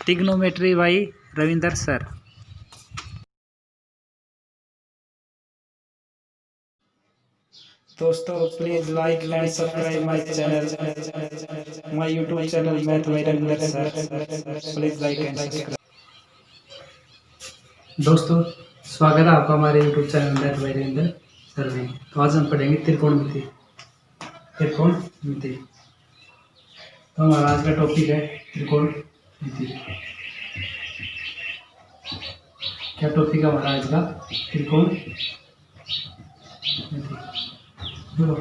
Trigonometry by Ravinder sir. दोस्तों please like and subscribe my channel, my YouTube channel math by Ravinder sir. Please like and subscribe. दोस्तों स्वागत है आपका हमारे YouTube channel math by Ravinder sir में। तो आज हम पढ़ेंगे त्रिकोणमिति। त्रिकोणमिति तो हमारा आज का टॉपिक है त्रिकोणमिति। क्या टॉपिक है हमारा आज का? त्रिकोणमिति। देखो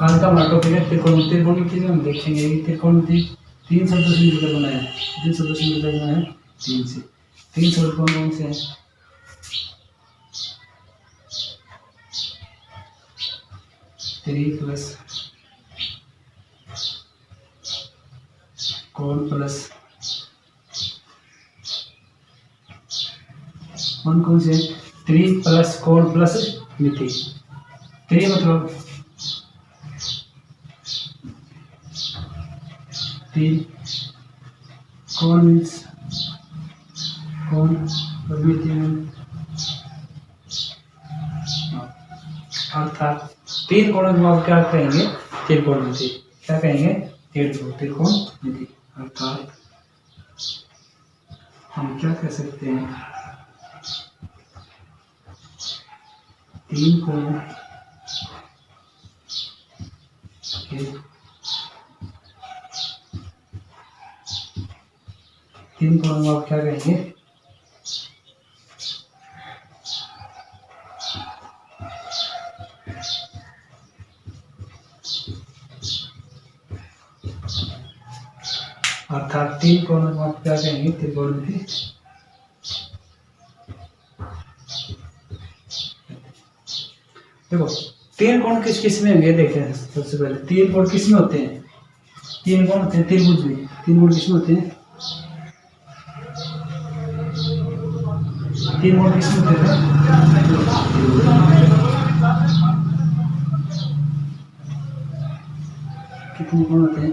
आज का हमारा टॉपिक है त्रिकोणमिति। त्रिकोणमिति में हम देखेंगे कि त्रिकोणमिति तीन शब्दों से मिलकर बना है। तीन शब्दों से मिलकर बना है। तीन शब्द कौन कौन से हैं? थ्री प्लस कोण प्लस कौन से? थ्री प्लस कोण प्लस मिति। थ्री मतलब तीन, कोण मीन्स कोण और मिति अर्थात तीन कोणों को आप क्या कहेंगे? त्रिकोणमिति। क्या कहेंगे? त्रिकोणमिति। अर्थात हम क्या कह सकते हैं? तीन कोण तीन कोणों को आप क्या कहेंगे? अर्थात तीन कोणों को आप क्या कहेंगे? त्रिकोणमिति। देखो तीन कोण किस किस में होंगे देखें। सबसे पहले तीन कोण किस में होते हैं? तीन कोण होते हैं त्रिभुज में। तीन कोण किस में होते हैं? तीन कोण किस में होते हैं? कितने कोण होते हैं?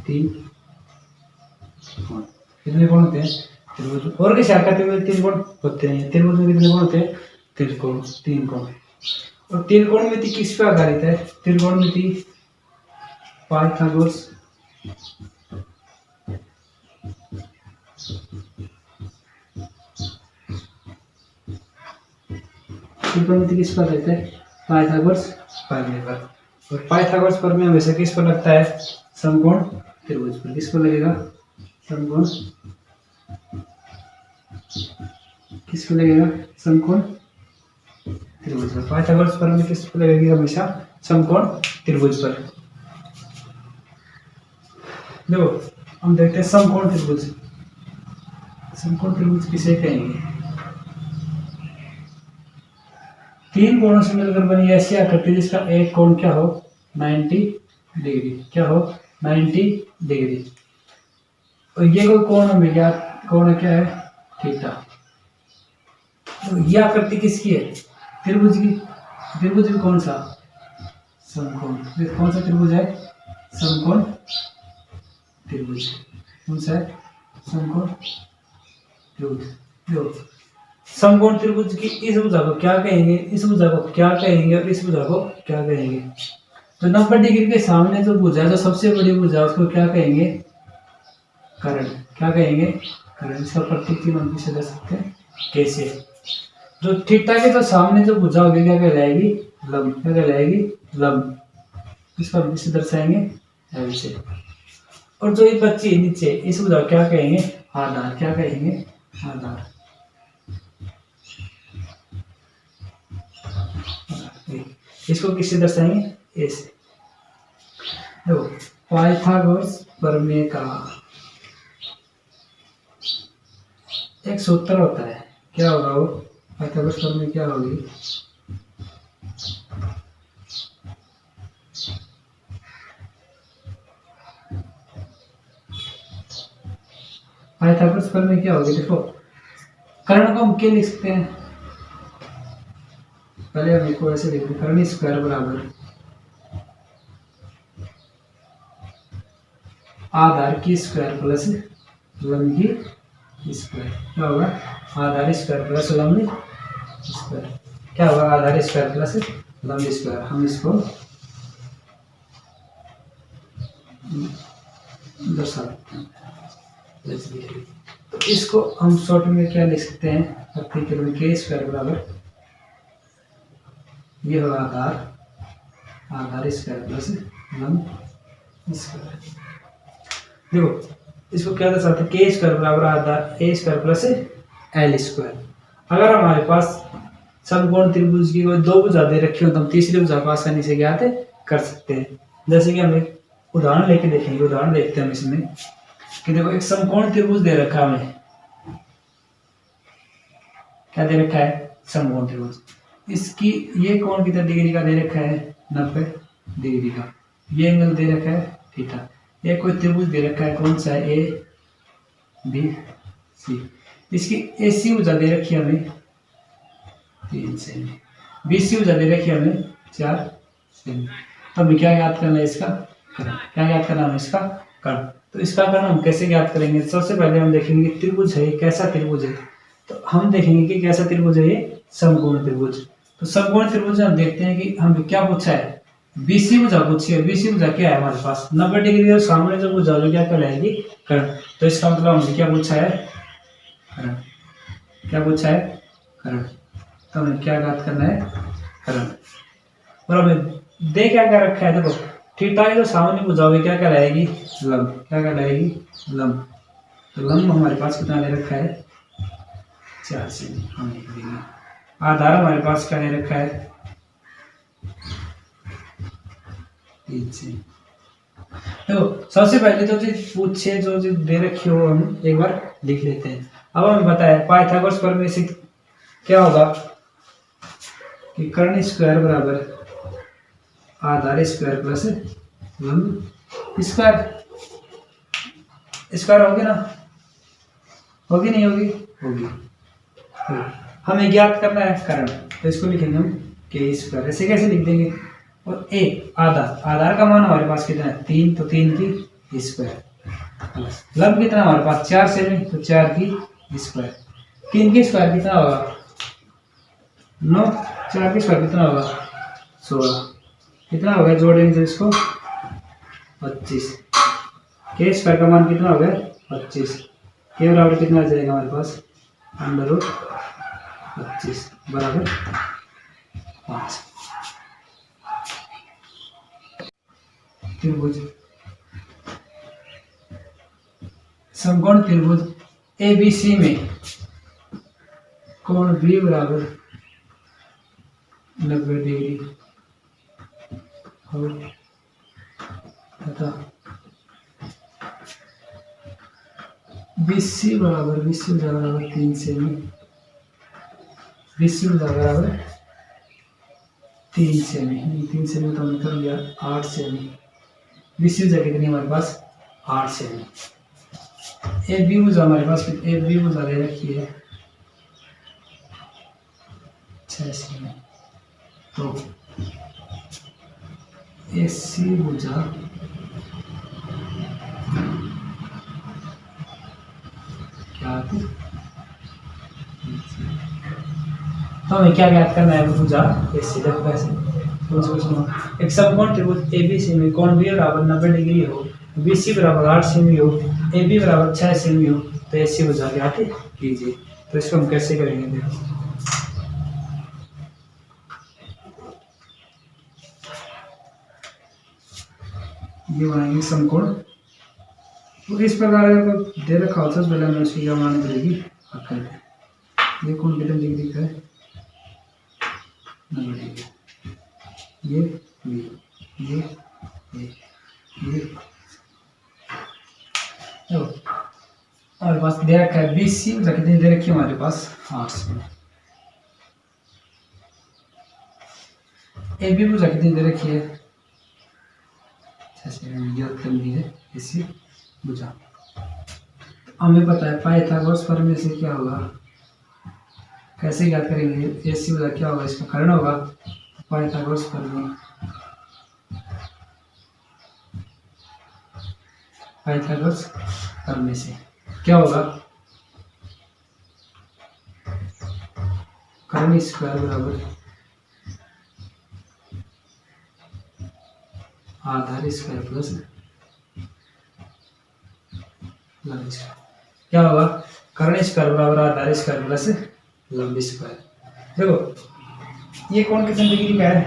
तीन कोण। कितने कोण होते हैं? त्रिभुज। और किस आकृति में तीन कोण होते हैं? त्रिभुज में कितने कोण होते हैं? तीन कोण। तीन कोण। और त्रिकोणमिति किस पर आधारित है? त्रिकोणमिति पाइथागोरस त्रिकोणमिति किस पर आधारित है? पाइथागोरस प्रमेय पर। और पाइथागोरस प्रमेय हमेशा किस पर लगता है? समकोण त्रिभुज पर। किस पर लगेगा? समकोण। किस पर लगेगा? समकोण त्रिभुज पर। पाइथागोरस प्रमेय किस पर लगेगी? हमेशा समकोण त्रिभुज पर। देखो हम देखते हैं समकोण त्रिभुज। समकोण त्रिभुज किसे कहेंगे? तीन कोणों से मिलकर बनी ऐसी आकृति जिसका एक कोण क्या हो? 90 डिग्री। क्या हो? 90 डिग्री। और ये कोई कोण हमें क्या कोण क्या है? थीटा। तो ये आकृति किसकी है? त्रिभुज की। त्रिभुज भी कौन सा? समकोण। कौन सा त्रिभुज है? समकोण त्रिभुज। कौन सा है? समकोण त्रिभुज। जो समकोण त्रिभुज की इस भुजा को क्या कहेंगे? इस भुजा को क्या कहेंगे? और इस भुजा को क्या कहेंगे? तो 90 डिग्री के सामने जो भुजा, जो सबसे बड़ी भुजा, उसको क्या कहेंगे? कर्ण। क्या कहेंगे? कर्ण। इसका प्रतीक चिन्ह हम किसे दे सकते हैं? कैसे? जो थीटा के तो सामने जो भुजा होगी क्या कहलाएगी? लंब। क्या कहलाएगी? लंब। इसको हम किसे दर्शाएंगे? एल से। और जो ये बच्ची है नीचे, इस भुजा क्या कहेंगे? आधार। क्या कहेंगे? आधार। इसको किससे दर्शाएंगे? ए से। देखो पाइथागोरस प्रमेय का एक सूत्र होता है। क्या होगा वो? पाइथागोरस प्रमेय क्या होगी? पाइथागोरस प्रमेय क्या होगी? देखो कर्ण को हम क्या लिख सकते हैं? पहले हम इसको ऐसे लिखते हैं, कर्ण स्क्वायर बराबर आधार की स्क्वायर प्लस लंब की स्क्वायर। क्या होगा? आधार स्क्वायर प्लस लंब स्क्वायर। क्या होगा? आधार स्क्वायर प्लस लंब स्क्वायर। हम इसको दर्शाते हैं। तो इसको हम शॉर्ट में क्या लिख सकते हैं? के स्क्वायर बराबर ये होगा आधार स्क्वायर प्लस लंब स्क्वायर। देखो इसको क्या दर्शाते हैं? के स्क्वायर बराबर आधार ए स्क्वायर प्लस एल स्क्वायर। अगर हमारे पास समकोण त्रिभुज की कोई दो भुजा दे रखी हो तो हम तीसरी भुजा को आसानी से ज्ञात कर सकते हैं। जैसे कि हम एक उदाहरण लेके देखेंगे। उदाहरण देखते हैं हम इसमें कि देखो एक समकोण त्रिभुज दे रखा है हमें। क्या दे रखा है? समकोण त्रिभुज। इसकी ये कोण कितना डिग्री का दे रखा है? 90 डिग्री का। ये एंगल दे रखा है थीटा। ये कोई त्रिभुज दे रखा है, कौन सा है? A B C. इसकी एसी भुजा दे रखी है हमें 3 सेमी, बीसी भुजा दे रखी है हमें 4 सेमी। तो हमें क्या ज्ञात करना है? इसका कर्ण। क्या ज्ञात करना है? इसका कर्ण। तो इसका कर्ण हम कैसे ज्ञात करेंगे? सबसे पहले हम देखेंगे त्रिभुज है कैसा त्रिभुज है। तो हम देखेंगे कि कैसा त्रिभुज है ये? समकोण त्रिभुज। तो समकोण त्रिभुज हम देखते हैं कि हमें क्या पूछा है? बीसी भुजा पूछी है। बीसी भुजा क्या है हमारे पास? 90 डिग्री और सामने जो भुजा जो क्या कहलाएगी? कर्ण। तो इसका मतलब हमने क्या पूछा है? कर्ण। क्या पूछा है? कर्ण। तो हमें क्या ज्ञात करना है? कर्ण। और हमें दे क्या क्या रखा है? देखो थीटा की जो सामने भुजा होगी क्या कहलाएगी? लंब। क्या कहलाएगी? लंब। तो लंब हमारे पास कितना दे रखा है? 4 सेमी। हम लिख देंगे। आधार हमारे पास क्या दे रखा है? 3 सेमी। तो सबसे पहले तो चीज पूछे जो चीज दे रखी हो हम एक बार लिख लेते हैं। अब हमें पता है पाइथागोरस प्रमेय से क्या होगा कि कर्ण स्क्वायर बराबर आधार स्क्वायर प्लस लंब स्क्वायर। स्क्वायर होगी ना? होगी नहीं होगी? होगी। तो हमें ज्ञात करना है कर्ण। तो इसको लिखेंगे हम के स्क्वायर। ऐसे कैसे लिख देंगे? और एक आधार का मान हमारे पास कितना है? 3। तो 3 की स्क्वायर। लंब कितना हमारे पास? 4 सेमी। तो 4 की स्क्वायर। 3 की स्क्वायर कितना होगा? 9। 4 की स्क्वायर कितना होगा? 16। कितना हो गया? जोड़ेंगे तो इसको 25। के स्क्वायर का मान कितना हो गया? 25। के बराबर कितना आ जाएगा हमारे पास? √25 बराबर 5। त्रिभुज समकोण त्रिभुज एबीसी में कोण बी बराबर 90 डिग्री हो तथा बीसी बराबर 3 सेमी। बीसी बराबर 3 सेमी। 3 सेमी तो हमने कर लिया 8 सेमी। बीसी जगह कितनी हमारे पास? 8 सेमी। ए बी भुजा हमारे पास ए बी भुजा दे रखी है 6 सेमी। तो ए सी भुजा क्या आती? तो हमें क्या ज्ञात करना है? भुजा ए सी। देखो कैसे एक समकोण त्रिभुज एबीसी में कोण बी बराबर 90 डिग्री हो, बीसी बराबर 8 सेमी हो, ए बी बराबर 6 सेमी हो, तो ऐसी भुजा ज्ञात कीजिए। तो इसको हम कैसे करेंगे? देखो ये बनाएंगे समकोण। तो इस प्रकार अगर दे रखा होता है पहले हमें उसकी क्या मानी पड़ेगी? ये कोण कितने डिग्री का है? 90 डिग्री। ये बी, ये हमारे पास दे रखा है 20 कितनी दे रखी है हमारे पास? 8 सेमी। ए बी भुजा कितनी दे रखी है? 6 सेमी। ज्ञात करनी है इसी भुजा। हमें पता है पाइथागोरस प्रमेय से क्या होगा? कैसे ज्ञात करेंगे? एसी भुजा क्या होगा? इसका कर्ण होगा। पाइथागोरस प्रमेय पाइथागोरस करने से क्या होगा, कर्ण स्क्वायर बराबर आधार स्क्वायर प्लस लंब स्क्वायर। क्या होगा, कर्ण स्क्वायर बराबर आधार स्क्वायर प्लस लंब स्क्वायर। देखो ये कोण कितने डिग्री का है,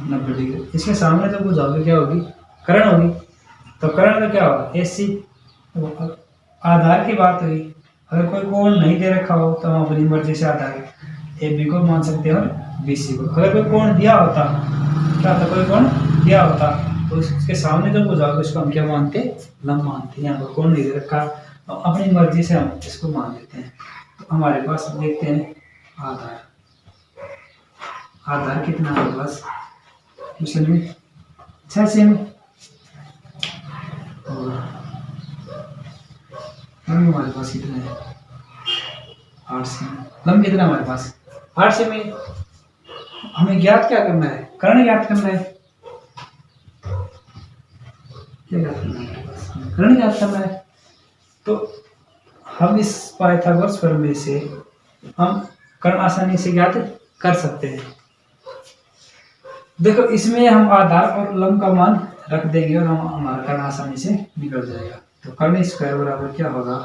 90 डिग्री। इसके सामने जब बुझाओगे क्या होगी, कर्ण होगी। तो कर्ण का क्या होगा, AC। तो आधार की बात हुई, अगर कोई कोण नहीं दे रखा हो तो हम अपनी मर्जी से आधार AB को मान सकते हैं और BC को। अगर कोई कोण दिया होता, क्या होता, कोई कोण दिया होता तो उसके सामने जब बुझाओगे उसको हम क्या मानते, लंब मानते हैं। यहाँ पर कोण नहीं दे रखा तो अपनी मर्जी से हम इसको मान लेते हैं। तो हमारे पास देखते हैं आधार, आधार कितना है हमारे पास, क्वेश्चन में 6 सेमी और लंब हमारे पास कितना है, 8 सेमी। लंब कितना हमारे पास, 8 सेमी। हमें ज्ञात क्या करना है, कर्ण ज्ञात करना है। क्या ज्ञात करना है हमारे पास, कर्ण ज्ञात करना है। तो हम इस पाइथागोरस प्रमेय से हम कर्ण आसानी से ज्ञात कर सकते हैं। देखो इसमें हम आधार और लंब का मान रख देंगे और हम हमारा कर्ण आसानी से निकल जाएगा। तो कर्ण स्क्वायर बराबर क्या होगा,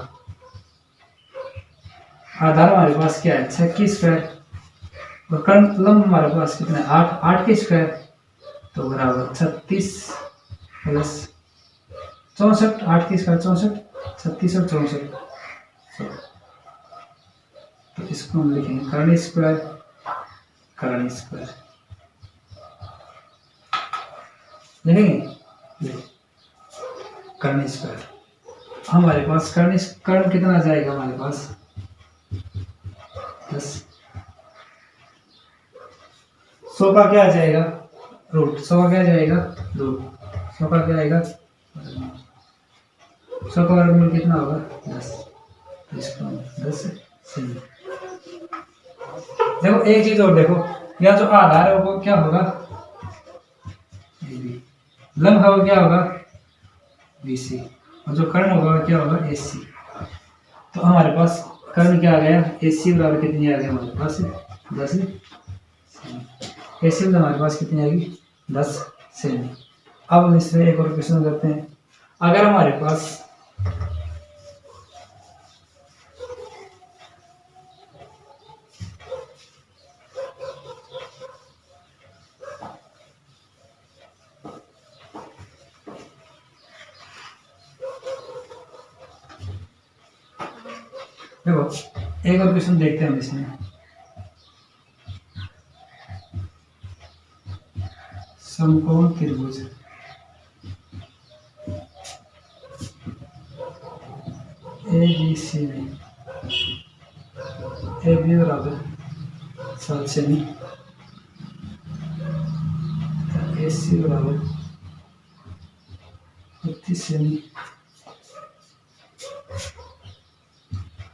आधार हमारे पास क्या है 6 की स्क्वायर और कर्ण लंब हमारे पास कितना है 8, 8 की स्क्वायर। तो बराबर 36 प्लस 64, 8 की स्क्वायर 64, 36 और 64। तो इसको हम लिखेंगे कर्ण स्क्वायर, कर्ण स्क्वायर लिखेंगे कर्ण स्क्वायर। हमारे पास कर्ण कितना जाएगा हमारे पास 10, 100 का क्या आ जाएगा रूट, 100 का क्या जाएगा रूट, 100 का क्या आएगा 100 का वर्गमूल कितना होगा 10। तो इसको 10 सेमी। देखो एक चीज और देखो, या जो आधार है वो क्या होगा AB, लंब होगा क्या होगा BC और जो कर्ण होगा क्या होगा AC। तो हमारे पास कर्ण क्या आ गया, AC बराबर कितनी आ गई हमारे पास 10 सेमी। AC में हमारे पास कितनी आएगी 10 सेमी। अब हम इसमें एक और क्वेश्चन करते हैं। अगर हमारे पास देखो एक और क्वेश्चन देखते हैं हम इसमें। समकोण त्रिभुज ABC में AB बराबर 7 सेमी, AC बराबर 32 सेमी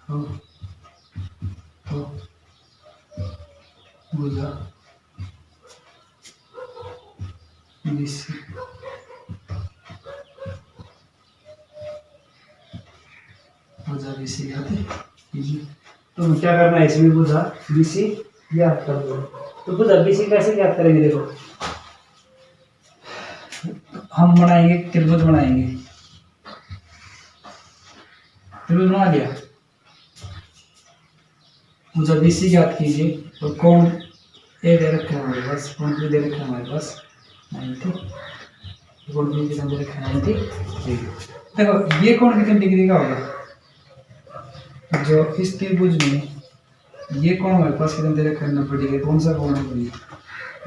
तो भुजा BC भुजा BC ज्ञात कीजिए। तो क्या करना है, इसमें भुजा BC ज्ञात कर दो। तो भुजा BC कैसे ज्ञात करेंगे, देखो हम बनाएंगे त्रिभुज, बनाएंगे त्रिभुज बना दिया, भुजा BC ज्ञात कीजिए। तो कोण ए दे रखा है हमारे पास, कोण बी दे रखा है हमारे पास 90, कोण बी कितना दे रखा है 90 डिग्री। देखो ये कोण कितने डिग्री का होगा, जो इस त्रिभुज में ये कोण हमारे पास कितना दे रखा है 90 डिग्री। कौन सा कोण है बोलिए,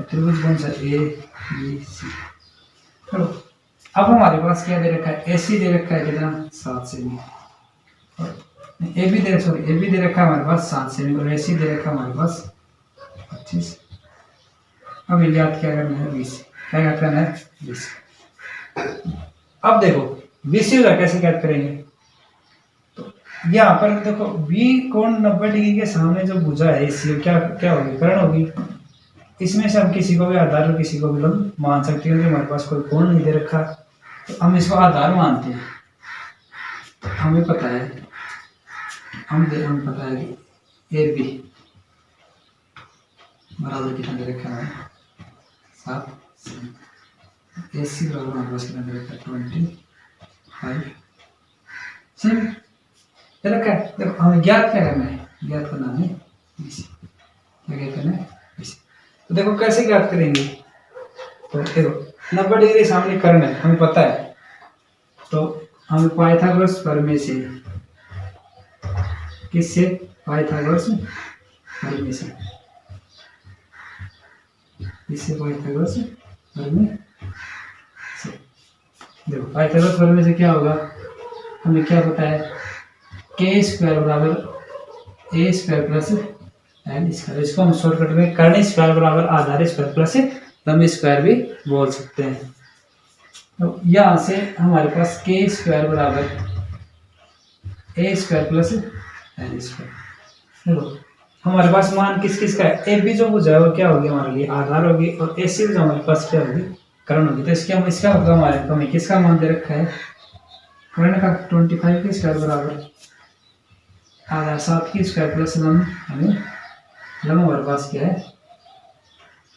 त्रिभुज कौन सा ABC। चलो अब हमारे पास क्या दे रखा है, AC दे रखा है कितना 7 सेमी, AB दे रखा है हमारे पास 7 सेमी और AC दे रखा है हमारे पास 25। अब याद क्या करना है 20, क्या करना है 20। अब देखो BC का कैसे ज्ञात करेंगे, तो यहाँ पर देखो B कोण 90 डिग्री के सामने जो भुजा है AC क्या क्या होगी, कर्ण होगी। इसमें से हम किसी को भी आधार और किसी को भी लंब मान सकते हैं। हमारे पास कोई कोण नहीं दे रखा तो हम इसको आधार मानते हैं। हमें पता है, हमें पता है कि ए बी बराबर कितना दे रखा है 7, ए सी बराबर हमारे पास कितना दे रखा है 25 सेम दे रखा है। देखो हमें ज्ञात क्या करना है, ज्ञात करना है BC, क्या ज्ञात करना है BC। तो देखो कैसे ज्ञात करेंगे, तो देखो 90 डिग्री सामने करना है हमें पता है, तो हमें पाइथागोरस प्रमेय से, किससे, पाइथागोरस प्रमेय से, इससे पाइथागोरस प्रमेय से। देखो पाइथागोरस प्रमेय से क्या होगा, हमें क्या पता है, के स्क्वायर बराबर ए स्क्वायर प्लस एल स्क्वायर, इसको हम शॉर्टकट में कर्ण स्क्वायर बराबर आधार स्क्वायर प्लस लंब स्क्वायर भी बोल सकते हैं। तो यहाँ से हमारे पास के स्क्वायर बराबर ए स्क्वायर प्लस एल स्क्वायर। देखो हमारे पास मान किस किस का है, ए बी जो बुझा है वो क्या होगी हमारे लिए आधार होगी, और ए सी जो हमारे पास क्या होगी कर्ण होगी। तो इसके हम इसका मतलब हमारे हमें किसका मान दे रखा है, कर्ण का 25 के स्क्वायर बराबर आधार 7 की स्क्वायर प्लस लंब, हमें लंब हमारे पास क्या है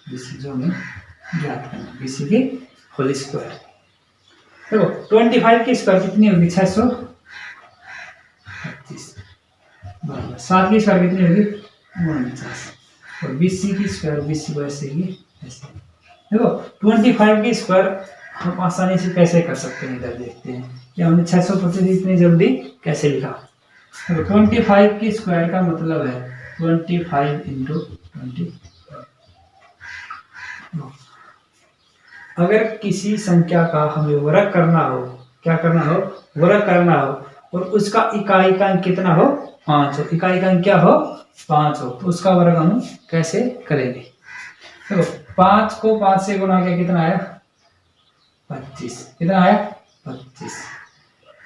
बीसी, जो हमें ज्ञात करना है बीसी की होल स्क्वायर। देखो 25 की स्क्वायर कितनी होगी 625 बराबर 7 की स्क्वायर कितनी होगी 49, और बीसी की स्क्वायर बीसी को ऐसे की ऐसे। देखो 25 की स्क्वायर हम आसानी से कैसे कर सकते हैं, इधर देखते हैं कि हमने 625 इतनी जल्दी कैसे लिखा। तो 25 की स्क्वायर का मतलब है 25 इंटू 20। अगर किसी संख्या का हमें वर्ग करना हो, क्या करना हो, वर्ग करना हो, और उसका इकाई का अंक कितना हो 5 हो, इकाई का अंक क्या हो 5 हो, तो उसका वर्ग हम कैसे करेंगे। देखो 5 को 5 से गुणा किया कितना आया 25, कितना आया 25।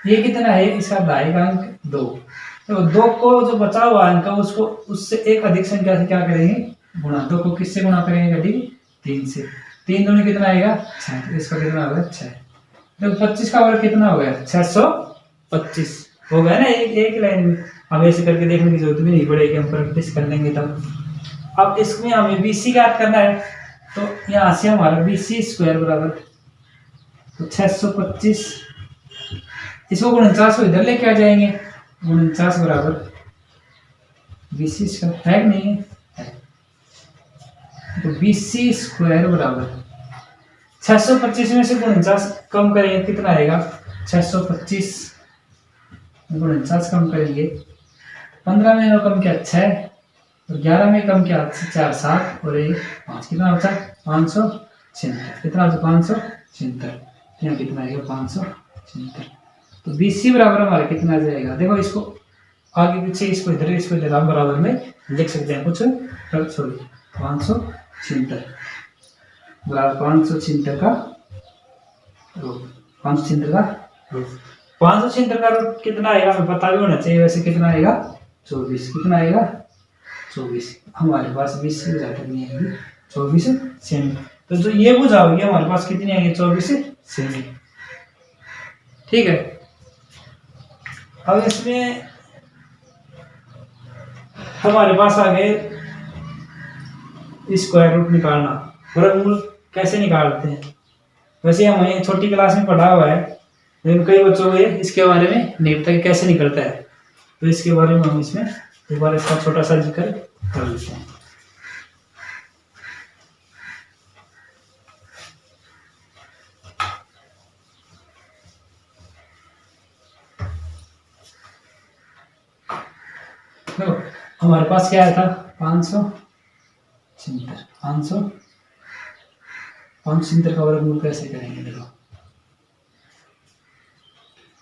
ये कितना है, इसका दाई का अंक 2। तो 2 को जो बचा हुआ अंक उसको उससे एक अधिक संख्या से क्या करेंगे गुणा, 2 को किससे गुणा करेंगे अधिक 3 से, 3 दूनी कितना आएगा 6, तो इसका कितना होगा 6। तो 25 का वर्ग कितना हो गया 625 हो गया ना, एक लाइन में। अब ऐसे करके देखने की जरूरत भी नहीं पड़ेगी, हम प्रैक्टिस कर लेंगे तब। अब इसमें हमें BC ज्ञात करना है, तो यहाँ से हमारा BC स्क्वायर बराबर तो 625, इसको 49 को इधर लेके आ जाएंगे, 49 बराबर BC स्क्वायर है कि नहीं है, तो BC स्क्वायर बराबर 625 में से 49 कम करेंगे कितना आएगा 625, 49 कम करेंगे 15 में कम क्या 6, और 11 में कम क्या 4 7 और 1 5, कितना बचा 576, कितना बचा 576, यहाँ कितना आएगा 576। तो BC बराबर हमारा कितना आ जाएगा, देखो इसको आगे पीछे इसको इधर हम बराबर में लिख सकते हैं कुछ, सॉरी 576 बराबर 576 का रूट, 576 का रूट, 576 का रूट कितना आएगा हमें पता भी होना चाहिए, वैसे कितना आएगा 24, कितना आएगा 24। हमारे पास 20 से ज्यादा नहीं आएगी 24 सेमी, तो जो ये बुझा होगी हमारे पास कितनी आएगी 24 सेमी, ठीक है। अब इसमें हमारे पास आ गए स्क्वायर रूट निकालना, वर्गमूल कैसे निकालते हैं, वैसे हमें छोटी क्लास में पढ़ा हुआ है, लेकिन कई बच्चों को इसके बारे में नहीं पता कि कैसे निकलता है, तो इसके बारे में हम इसमें एक बार इसका छोटा सा जिक्र कर लेते हैं। तो हमारे पास क्या आया था 576 का वर्गमूल कैसे करेंगे, देखो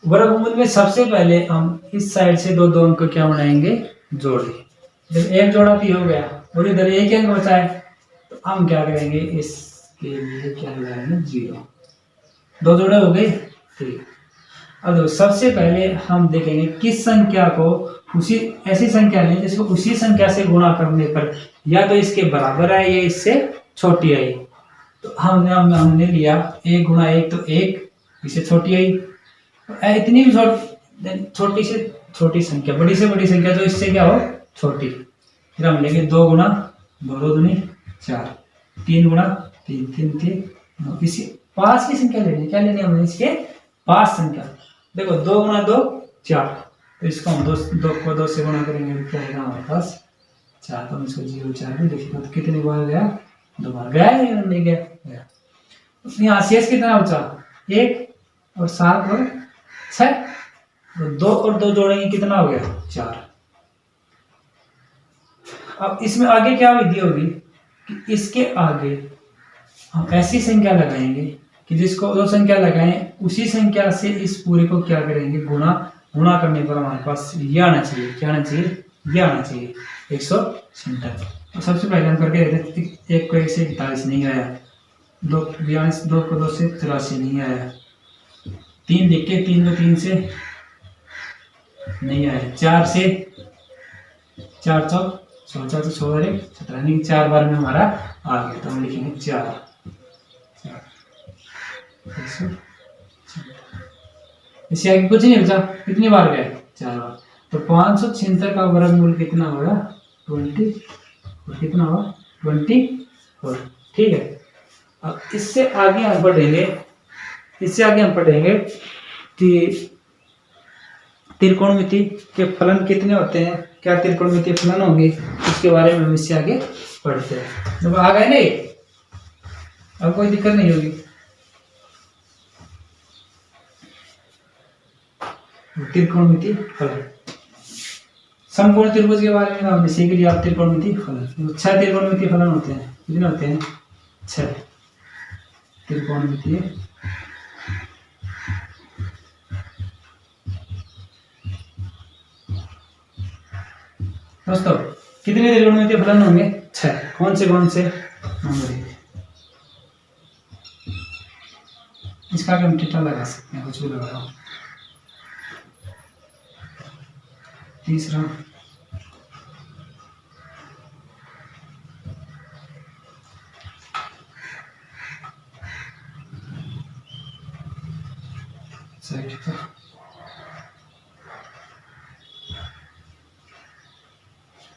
वर्गमूल में सबसे पहले हम इस साइड से दो अंक को क्या बनाएंगे जोड़े, जब एक जोड़ा भी हो गया और इधर एक अंक बचा है तो हम क्या करेंगे इसके लिए क्या लगाएंगे 0, 2 जोड़े हो गए 3। अब सबसे पहले हम देखेंगे किस संख्या को उसी ऐसी संख्या लें जिसको उसी संख्या से गुणा करने पर या तो इसके बराबर है या इससे छोटी आई, तो हमने लिया 1 गुणा 1 तो 1, इससे छोटी आई, इतनी भी देन छोटी से छोटी संख्या, बड़ी से बड़ी संख्या तो इससे क्या हो छोटी, फिर हम लेंगे 2 गुना 2 2 दूनी 4, 3 गुना 3 3 3 9, इसी पास की संख्या लेनी, क्या लेनी है हमें इसके पास संख्या। देखो 2 गुना 2 4, तो इसको हम 2 को 2 से गुना करेंगे तो क्या आएगा हमारे पास 4, तो हम इसको 0 4 भी लिखेंगे, तो कितनी बार गया 2 बार गया है या नहीं गया। यहाँ शेष कितना बचा 1 और 7 और 6, तो 2 और 2 जोड़ेंगे कितना हो गया 4। अब इसमें आगे क्या विधि होगी कि इसके आगे हम ऐसी संख्या लगाएंगे कि जिसको जो संख्या लगाएं उसी संख्या से इस पूरे को क्या करेंगे गुणा, गुणा करने पर हमारे पास ये आना चाहिए, क्या आना चाहिए ये आना चाहिए 166। तो सबसे पहले हम करके देखते हैं, 1 को 1 से 41 नहीं आया, 2 को 2 से 83 नहीं आया, 3 लिख के 3 को 3 से नहीं आया, 4 से 4 चौक 16 तो 16 17 नहीं 4 बार में हमारा आ गया, तो हम लिखेंगे 4। इससे आगे कुछ नहीं बचा, कितनी बार गए 4 बार, तो 576 का वर्गमूल कितना होगा 20, कितना होगा 24। ठीक है, अब इससे आगे हम पढ़ेंगे, इससे आगे हम पढ़ेंगे कि त्रिकोणमिति के फलन कितने होते हैं, क्या त्रिकोणमिति फलन होंगे, इसके बारे में हम इससे आगे पढ़ते हैं। जब आ गए नहीं अब कोई दिक्कत नहीं होगी। त्रिकोणमिति फलन, समकोण त्रिभुज के बारे में हमने सीख लिया। त्रिकोणमिति फलन 6 त्रिकोणमिति फलन होते हैं, कितने होते हैं 6 त्रिकोणमिति दोस्तों, कितने त्रिकोणमिति फलन होंगे 6। कौन से नंबर, इसका हम थीटा लगा सकते हैं, कुछ भी लगा। तीसरा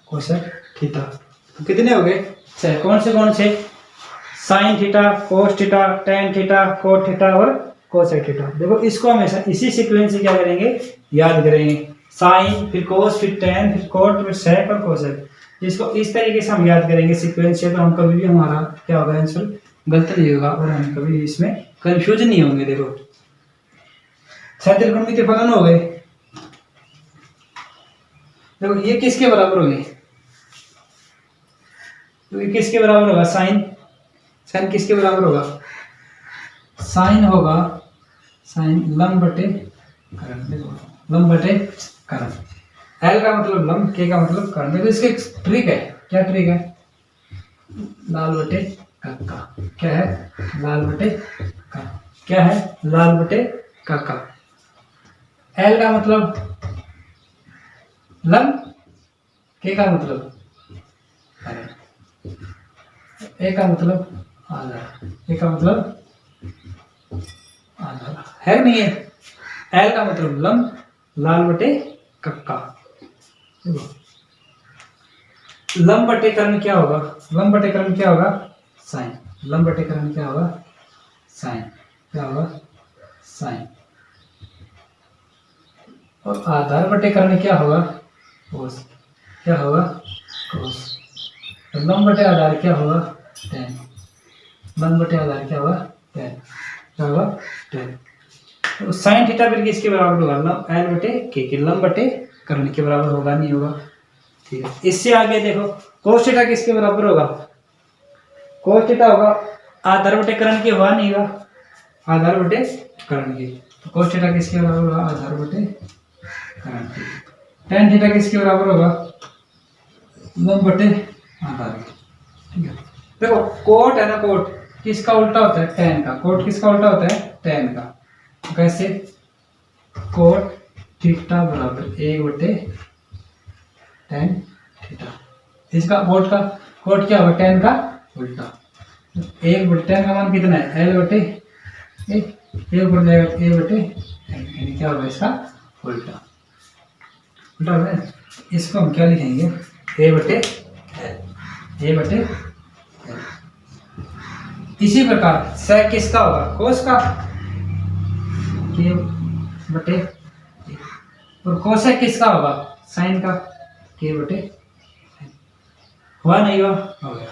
कोसेक थीटा, तो कितने हो गए 6। कौन से sign theta, cos theta, tan theta, cot theta और कोसेक थीटा। देखो इसको हमेशा इसी सीक्वेंस से क्या करेंगे याद करेंगे, साइन फिर कोस फिर टेन फिर कोट फिर सेक और कोसेक, इसको इस तरीके से हम याद करेंगे सीक्वेंस से, तो हम कभी भी हमारा क्या होगा आंसर गलत नहीं होगा और हम कभी इसमें कंफ्यूज नहीं होंगे। देखो 6 त्रिकोणमितीय फलन हो गए। देखो ये किसके बराबर हो गए, तो ये किसके बराबर होगा साइन, साइन किसके बराबर होगा, साइन होगा साइन लंब बटे करण। देखो लंब बटे करण, एल का मतलब लंब, के का मतलब करण। देखो इसके ट्रिक है, क्या ट्रिक है, लाल बटे कक्का, क्या है लाल बटे का, क्या है लाल बटे कक्का। एल का मतलब लंब, के का मतलब करण, ए का मतलब आधार, ए का मतलब आधार है नहीं है। एल का मतलब लंब, लाल बटे कक्का। लंब बटे कर्ण क्या होगा, लंब बटे कर्ण क्या होगा साइन, लंब बटे कर्ण क्या होगा साइन, क्या होगा साइन। और आधार बटे कर्ण क्या होगा कोस, क्या होगा कोस। तो लंब बटे आधार क्या होगा टेन, लंब बटे आधार क्या होगा टेन, क्या होगा टेन। तो साइन थीटा फिर किसके बराबर होगा, लंब एल बटे के, लंब बटे कर्ण के बराबर होगा नहीं होगा। ठीक है, इससे आगे देखो कोस थीटा किसके बराबर होगा, कोस थीटा होगा आधार बटे कर्ण के, होगा नहीं होगा आधार बटे कर्ण के। तो कोस थीटा किसके बराबर होगा आधार बटे कर्ण के। टेन थीटा किसके बराबर होगा लंब बटे आधार। ठीक है, देखो कोट है ना, कोट किसका उल्टा होता है टेन का, कोट किसका उल्टा होता है टेन का। तो कैसे कोट थीटा बराबर 1 बटे टेन थीटा, इसका कोट क्या होगा टेन का उल्टा। 1 बटे टेन का मान कितना है एल बटे 1 ऊपर जाएगा 1 बटे टेन, क्या होगा इसका उल्टा उल्टा है। इसको हम क्या लिखेंगे, ए बटे ए बटे एल। इसी प्रकार सेक किसका होगा, कोस का, के बटे ए। और कोसेक किसका होगा, साइन का, के बटे एल। हुआ नहीं हुआ, हो गया।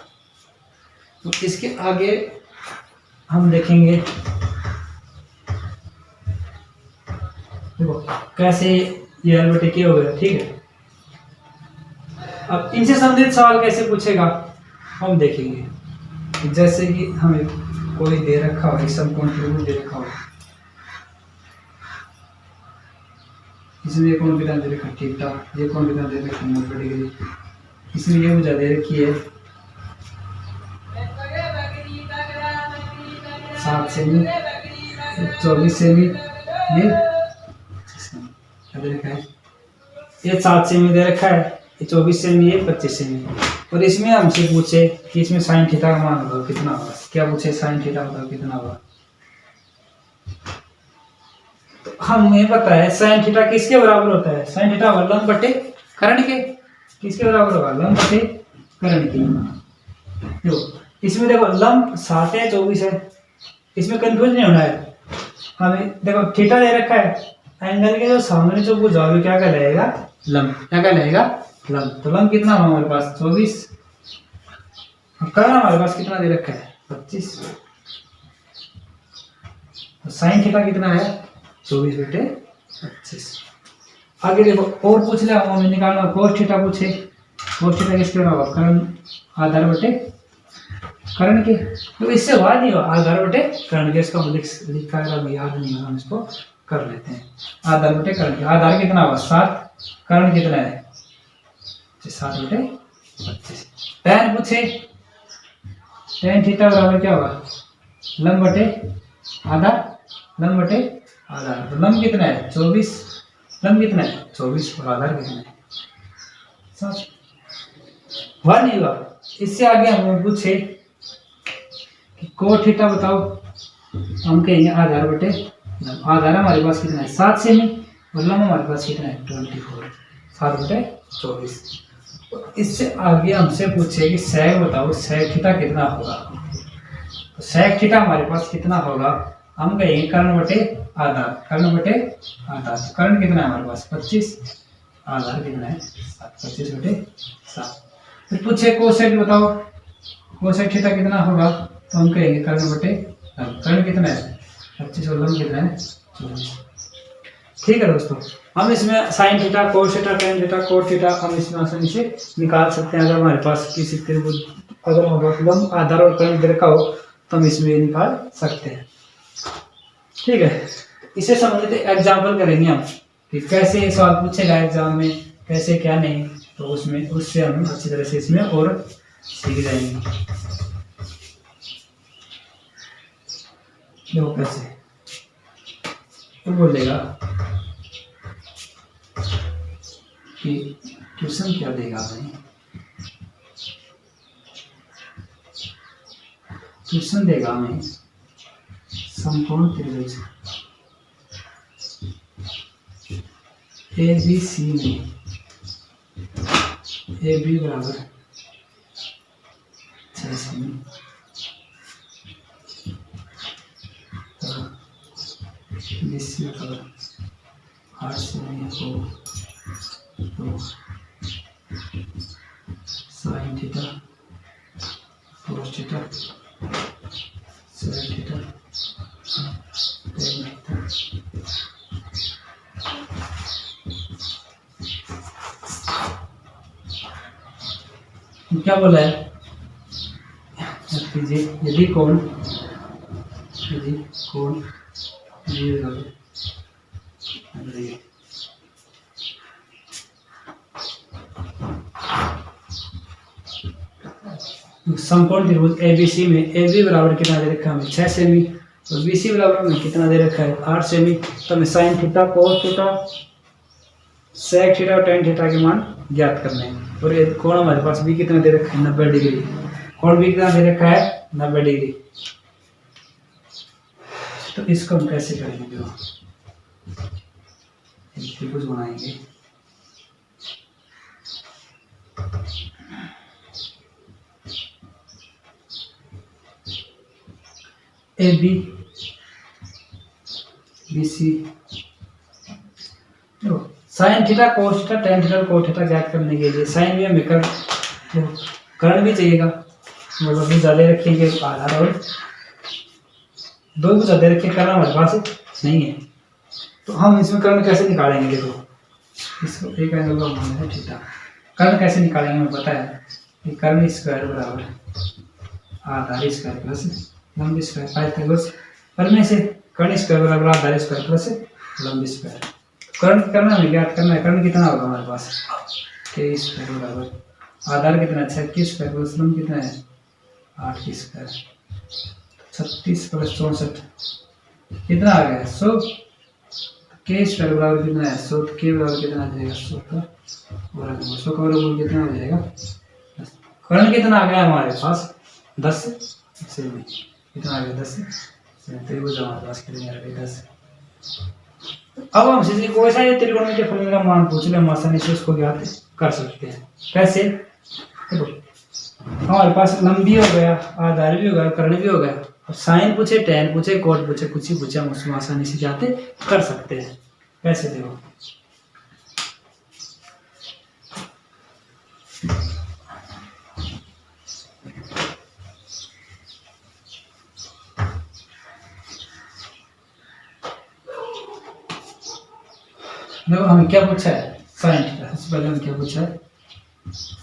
तो इसके आगे हम देखेंगे, देखो कैसे ये एल बटे के हो गया, ठीक है। अब इनसे संबंधित सवाल कैसे पूछेगा हम देखेंगे। जैसे कि हमें कोई दे रखा हो, एक समकोण त्रिभुज दे रखा हो, इसमें ये कोण कितना दे रखा थीटा, ये कोण कितना दे रखा 90 डिग्री, इसमें ये भुजा दे रखी है 7 सेमी, 24 सेमी, ये क्या दे रखा है, ये 7 सेमी दे रखा है, ये 24 सेमी, ये 25 सेमी। और इसमें हमसे पूछे कि इसमें साइन थीटा का मान होगा कितना होगा, क्या पूछे, साइन थीटा बताओ कितना होगा। तो हमें पता है साइन थीटा किसके बराबर होता है, साइन थीटा लंब बटे कर्ण के, किसके बराबर होगा, लंब बटे कर्ण की। देखो इसमें देखो लंब 7 है 24 है, इसमें कंफ्यूज नहीं होना है हमें। देखो थीटा दे रखा है, एंगल के जो सामने जो भुजा होगी क्या कहलाएगा, लंब, क्या कहलाएगा, लंब। तो लंब कितना हुआ हमारे पास 24, कर्ण हमारे पास कितना दे रखा है 25, तो साइन थीटा कितना है 24 बटे 25। आगे देखो और पूछ लिया हमें निकालना, कोस थीटा पूछे, कोस थीटा किसके बराबर, कर्ण आधार बटे कर्ण के। तो इससे हुआ नहीं हुआ, आधार बटे कर्ण के, इसका लिखा है अभी याद नहीं है, हम इसको कर लेते हैं। आधार बटे कर्ण के, आधार कितना हुआ 7, कर्ण कितना है 7 बटे 25। tan पूछे, tan थीटा बराबर क्या होगा, लंब बटे आधार, लंब बटे आधार। तो लंब कितना है 24, लंब कितना है 24 और आधार कितना है 7। हुआ नहीं हुआ। इससे आगे हम पूछे कि कोस थीटा बताओ, हम कहेंगे आधार बटे लंब। आधार हमारे पास कितना है 7 सेमी और लंब हमारे पास कितना है 24, 7 बटे 24। इससे आगे हमसे पूछे कि सेक बताओ, सेक थीटा कितना होगा। तो सेक थीटा हमारे पास कितना होगा, हम कहेंगे कर्ण बटे आधार, कर्ण बटे आधार। कर्ण कितना है हमारे पास 25, आधार कितना है 7, 25 बटे 7। फिर पूछे कोसेक बताओ, कोसेक थीटा कितना होगा, तो हम कहेंगे कर्ण बटे लंब। कर्ण कितना है 25 और लंब कितना है 24। ठीक है दोस्तों, हम इसमें sign theta, cos theta, tan theta, cot theta हम इसमें आसानी से निकाल सकते हैं। अगर हमारे पास किसी त्रिभुज अगर लंब आधार और कर्ण दे रखा हो तो हम इसमें निकाल सकते हैं। ठीक है, इससे संबंधित एग्जाम्पल करेंगे हम कि कैसे ये सवाल पूछेगा एग्जाम में, कैसे क्या नहीं, तो उसमें उससे हम अच्छी तरह से इसमें और सीख जाएंगे। देखो कैसे तो बोलेगा कि ट्यूशन क्या देगा भाई, ट्यूशन देगा हमें समकोण त्रिभुज ABC में AB बराबर 6 सेमी, BC बराबर 8 सेमी को तो sin theta, cos theta, sec theta, tan theta. क्या बोला है, यदि कोण समकोण त्रिभुज ABC में AB बराबर कितना दे रखा है हमें 6 सेमी और BC बराबर हमें कितना दे रखा है 8 सेमी। तो हमें sin theta, cos theta, sec theta और टेन थीटा के मान ज्ञात करने हैं। और ये कोण हमारे पास भी कितना दे रखा है 90 डिग्री, कोण भी कितना दे रखा है 90 डिग्री। तो इसको हम कैसे करेंगे, एक त्रिभुज बनाएंगे। A B B C. Sin theta cos theta tan theta cos theta ज्ञात करने के लिए साइन भी हमें कर्ण भी चाहिएगा, मतलब भुजा दे रखेंगे आधार और दो भुजा दे रखे, कर्ण हमारे पास नहीं है, तो हम इसमें कर्ण कैसे निकालेंगे? देखो इसको एक एंगल का मान है थीटा, कर्ण कैसे निकालेंगे हमें पता है कि कर्ण स्क्वायर बराबर आधार स्क्वायर प्लस लंब स्क्वायर पाइथागोरस प्रमेय से कर्ण स्क्वायर बराबर आधार स्क्वायर प्लस लंब स्क्वायर। कर्ण करना हमें ज्ञात करना है, कर्ण कितना होगा हमारे पास के स्क्वायर बराबर आधार कितना 6 की स्क्वायर प्लस लंब कितना है 8 की स्क्वायर, 36 प्लस 64 कितना आ गया 100 के स्क्वायर बराबर कितना है 100 के बराबर कितना आ जाएगा 100 का बराबर 100 का बराबर कितना हो जाएगा 10। कर्ण कितना आ गया हमारे पास 10 से में कितना आ गया 10 से त्रिभुज हमारे पास कितने आ गए 10। अब हम सीधे कोई सा ये त्रिकोण के फलन का मान पूछ ले, हम आसानी से उसको ज्ञात कर सकते हैं। कैसे? देखो हमारे पास लंब भी हो गया, आधार भी हो गया, कर्ण भी हो गया, अब साइन पूछे टेन पूछे कोट पूछे कुछ ही पूछे, हम उसमें आसानी से ज्ञात कर सकते हैं। कैसे? देखो देखो हमें क्या पूछा है साइन थीटा, सबसे पहले हमें क्या पूछा है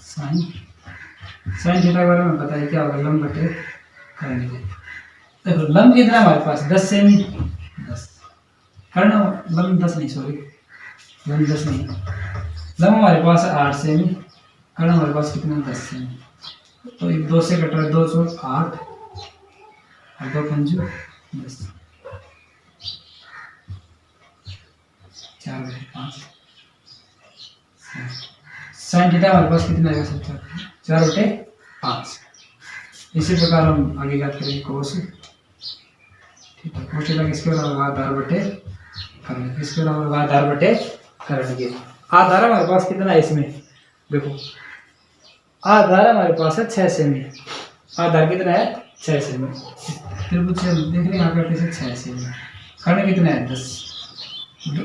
साइन थीटा के बारे में पता है क्या होगा लंब बटे कर्ण। देखो लंब कितना हमारे पास 10 सेमी 10, कर्ण लंब 10 नहीं सॉरी लंब 10 नहीं, लंब हमारे पास 8 सेमी, कर्ण हमारे पास कितना 10 सेमी, तो 2 से कट रहा है 2 से 8 और 2 पंजू 10 4 बटे 5 साइन थीटा हमारे पास कितना आएगा सब 4 बटे 5। इसी प्रकार हम आगे बात करेंगे कोस थीटा, कोस थीटा किसके बराबर आधार बटे कर्ण, किसके बराबर आधार बटे कर्ण के। आधार हमारे पास कितना है इसमें, देखो आधार हमारे पास है 6 सेमी, आधार कितना है 6 सेमी, त्रिभुज से देख रहे हैं यहाँ पे 6 सेमी, कर्ण कितना है 10,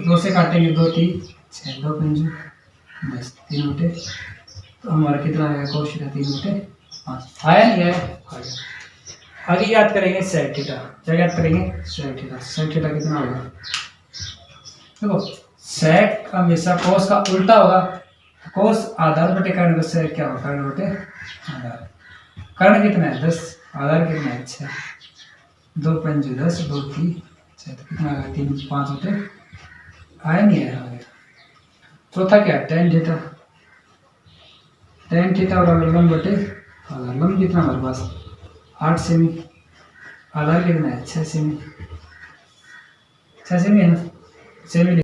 2 से काटेंगे 2 3 6 2 पंजू 10 3 बटे, तो हमारा कितना आएगा कोस थीटा 3 बटे 5 आया नहीं आया आ गया। आगे याद करेंगे सेक थीटा, क्या याद करेंगे सेक थीटा, सेक थीटा कितना होगा देखो सेक हमेशा कोस का उल्टा होगा, कोस आधार बटे कर्ण का सेक क्या होगा कर्ण बटे आधार, कर्ण कितना है 10 आधार कितना है 6 2 पंजू 10 2 3 6 तो कितना आएगा 3 5 बटे आया नहीं आया आ गया। चौथा क्या है टेन थीटा, टेन थीटा बराबर लंब बटे आधार, लंब कितना हमारे पास 8 सेमी, आधार कितना है 6 सेमी, 6 सेमी है ना सेमी